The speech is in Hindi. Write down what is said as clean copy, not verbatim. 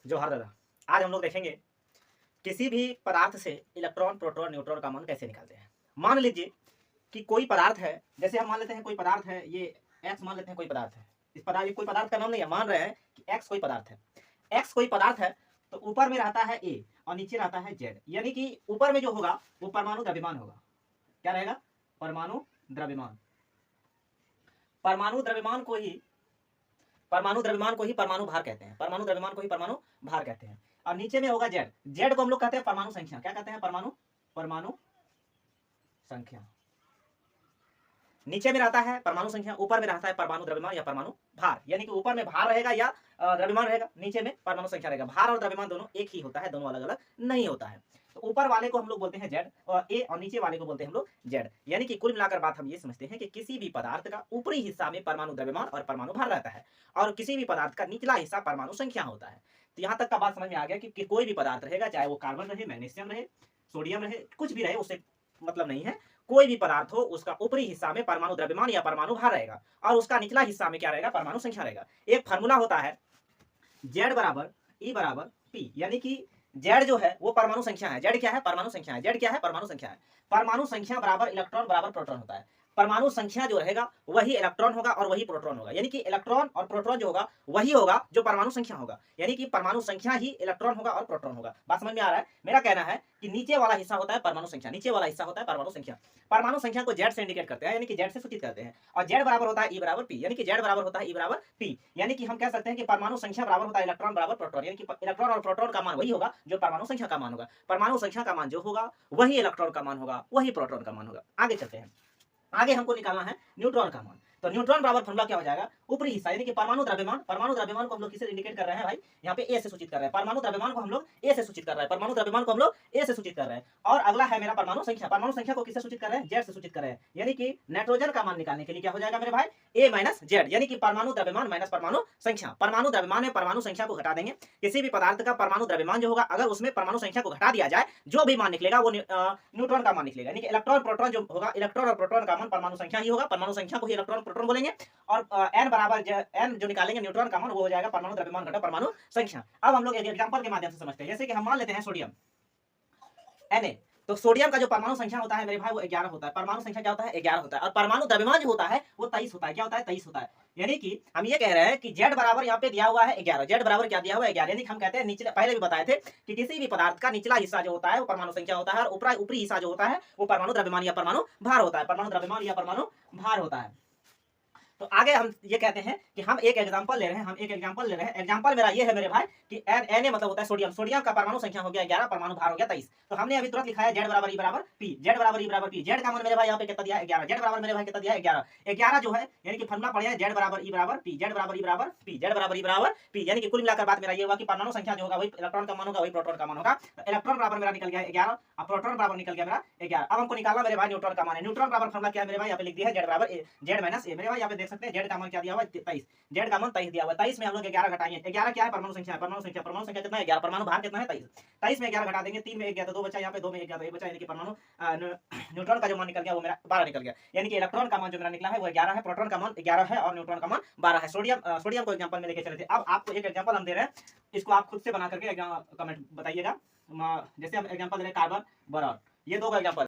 जोहार दादा। आज हम लोग देखेंगे किसी भी पदार्थ से इलेक्ट्रॉन, प्रोटॉन, न्यूट्रॉन का मान कैसे निकालते हैं। मान लीजिए कि कोई पदार्थ है, जैसे हम मान लेते हैं कोई पदार्थ है, ये एक्स मान लेते हैं कोई पदार्थ है। इस पदार्थ कोई पदार्थ का नाम नहीं है, मान रहे हैं कि एक्स कोई पदार्थ है। एक्स कोई पदार्थ है तो ऊपर में रहता है ए और नीचे रहता है जेड, यानी कि ऊपर में जो होगा वो परमाणु द्रव्यमान होगा। क्या रहेगा? परमाणु द्रव्यमान। परमाणु द्रव्यमान को ही परमाणु भार कहते हैं। परमाणु द्रव्यमान को ही परमाणु भार कहते हैं। और नीचे में होगा जेड। जेड को हम लोग कहते हैं परमाणु संख्या। क्या कहते हैं? परमाणु संख्या। नीचे में रहता है परमाणु संख्या, ऊपर में रहता है परमाणु द्रव्यमान या परमाणु भार, यानी कि ऊपर में भार रहेगा या द्रव्यमान रहेगा, नीचे में परमाणु संख्या रहेगा। भार और द्रव्यमान दोनों एक ही होता है, दोनों अलग अलग नहीं होता है। तो ऊपर वाले को हम लोग बोलते हैं जेड और ए, और नीचे वाले को बोलते हैं हम लोग जेड। यानी कि कुल मिलाकर बात हम ये समझते हैं कि किसी भी पदार्थ का ऊपरी हिस्सा में परमाणु द्रव्यमान और परमाणु भार रहता है और किसी भी पदार्थ का निचला हिस्सा परमाणु संख्या होता है। तो यहाँ तक का बात समझ में आ गया कि कोई भी पदार्थ रहेगा, चाहे वो कार्बन रहे, मैग्नीशियम रहे, सोडियम रहे, कुछ भी रहे, उससे मतलब नहीं है। कोई भी पदार्थ हो उसका ऊपरी हिस्सा में परमाणु द्रव्यमान या परमाणु भार रहेगा और उसका निचला हिस्सा में क्या रहेगा? परमाणु संख्या रहेगा। एक फार्मूला होता है जेड बराबर ई बराबर पी, यानी कि जेड जो है वो परमाणु संख्या है। जेड क्या है? परमाणु संख्या है। जेड क्या है? परमाणु संख्या है। परमाणु संख्या बराबर इलेक्ट्रॉन बराबर प्रोटॉन होता है। परमाणु संख्या जो रहेगा वही इलेक्ट्रॉन होगा और वही प्रोटॉन होगा, यानी कि इलेक्ट्रॉन और प्रोटॉन जो होगा वही होगा जो परमाणु संख्या होगा, यानी कि परमाणु संख्या ही इलेक्ट्रॉन होगा और प्रोटॉन होगा। बात समझ में आ रहा है? मेरा कहना है कि नीचे वाला हिस्सा होता है परमाणु संख्या, नीचे वाला हिस्सा होता है परमाणु संख्या। परमाणु संख्या को जेड से इंडिकेट करते हैं, यानी कि जेड से सूचित करते हैं, और जेड बराबर होता है ई बराबर पी, यानी कि जेड बराबर होता है ई बराबर पी। यानी कि हम कह सकते हैं कि परमाणु संख्या बराबर होता है इलेक्ट्रॉन बराबर प्रोटॉन, यानी कि इलेक्ट्रॉन और प्रोटॉन का मान वही होगा जो परमाणु संख्या का मान होगा। परमाणु संख्या का मान जो होगा वही इलेक्ट्रॉन का मान होगा, वही प्रोटॉन का मान होगा। आगे चलते हैं। आगे हमको निकालना है न्यूट्रॉन का मान। तो न्यूट्रॉन बराबर फॉर्मूला क्या हो जाएगा? ऊपरी हिस्सा, यानी कि परमाणु द्रव्यमान। परमाणु द्रव्यमान को हम लोग किसे इंडिकेट कर रहे हैं भाई? यहाँ पे ए से सूचित कर रहे हैं। परमाणु द्रव्यमान को हम लोग ए से सूचित कर रहे हैं। परमाणु द्रव्यमान को हम लोग ए से सूचित कर रहे हैं। और अगला है मेरा परमाणु संख्या। परमाणु संख्या को किससे सूचित कर रहे हैं? जेड से सूचित कर रहे हैं। यानी कि नाइट्रोजन का मान निकालने के लिए क्या हो जाएगा मेरे भाई? ए माइनस जेड, यानी कि परमाणु द्रव्यमान माइनस परमाणु संख्या। परमाणु द्रव्यमान में परमाणु संख्या को घटा देंगे। किसी भी पदार्थ का परमाणु द्रव्यमान जो होगा, अगर उसमें परमाणु संख्या को घटा दिया जाए, जो भी मान निकलेगा वो न्यूट्रॉन का मान निकलेगा। यानी कि इलेक्ट्रॉन प्रोटॉन जो होगा, इलेक्ट्रॉन और प्रोटॉन का मान परमाणु संख्या ही होगा। परमाणु संख्या को ही इलेक्ट्रॉन प्रोटॉन बोलेंगे। और एन बराबर एन जो निकालेंगे न्यूट्रॉन का मान, वो हो जाएगा परमाणु द्रव्यमान घटा परमाणु संख्या। अब हम लोग एक एग्जांपल के माध्यम से समझते हैं। जैसे कि हम मान लेते हैं सोडियम Na, तो सोडियम का जो परमाणु संख्या होता है मेरे भाई वो 11 होता है। परमाणु संख्या क्या होता है? 11 होता है। और परमाणु द्रव्यमान जो होता है वो 23 होता है। क्या होता है? 23 होता है। यानी कि हम ये कह रहे हैं कि जेड बराबर यहाँ पे दिया हुआ है 11। जेड बराबर क्या दिया हुआ है? 11। यानी कि हम कहते हैं निचले, पहले भी बताए थे कि किसी भी पदार्थ का निचला हिस्सा जो होता है वो परमाणु संख्या होता है और ऊपरी हिस्सा जो होता है वो परमाणु द्रव्यमान या परमाणु भार होता है। परमाणु द्रव्यमान या परमाणु भार होता है। तो आगे हम ये कहते हैं कि हम एक एग्जांपल ले रहे हैं। एग्जांपल मेरा ये है मेरे भाई कि Na मतलब होता है सोडियम। सोडियम का परमाणु संख्या हो गया 11, परमाणु भार हो गया 23। तो हमने अभी तुरंत लिखा है जेड बराबर ई बराबर पी। जेड बराबर ई बराबर पी। जेड का मान मेरे भाई यहाँ पे कितना दिया है? 11। जेड बराबर मेरे भाई कितना दिया है? 11। 11 जो है यानी कि फॉर्मूला पढ़िए जेड बराबर ई बराबर पी। जेड बराबर ई बराबर पी। जेड बराबर ई बराबर पी, यानी कि कुल मिलाकर बात मेरा ये हुआ कि परमाणु संख्या जो होगा वही इलेक्ट्रॉन का मान होगा, वही प्रोटॉन का मान होगा। तो इलेक्ट्रॉन बराबर मेरा निकल गया 11 और प्रोटॉन बराबर निकल गया मेरा 11। अब हमको निकालना मेरे भाई न्यूट्रॉन का मान है। न्यूट्रॉन बराबर फॉर्मूला क्या है मेरे भाई? यहाँ पे लिख दिया है जेड बराबर जेड माइनस ए। मेरे भाई यहाँ पे देख सकते हैं जेड का मान क्या दिया हुआ है? 23। जेड का मान 23 दिया हुआ है। 23 में हम लोग 11 घटाएंगे। 11 क्या है? परमाणु संख्या। परमाणु संख्या कितना है? 11। परमाणु भार कितना है? 23। 23 में 11 घटा देंगे, 3 में 1 गया तो 2 बचा, यहाँ पे 2 में 1 गया तो 1 बचा, यानी कि परमाणु न्यूट्रॉन का जो मान निकल गया वो मेरा 12 निकल गया। यानी कि इलेक्ट्रॉन का मान जो मेरा निकला है वो 11 है, प्रोटॉन का मान 11 है और न्यूट्रॉन का मान 12 है। सोडियम को एग्जांपल में लेके चले थे। अब आपको एक एग्जांपल हम दे रहे हैं, इसको आप खुद से बना करके कमेंट बताइएगा। जैसे हम एग्जांपल दे रहे हैं कार्बन बोरॉन, ये दो का एग्जांपल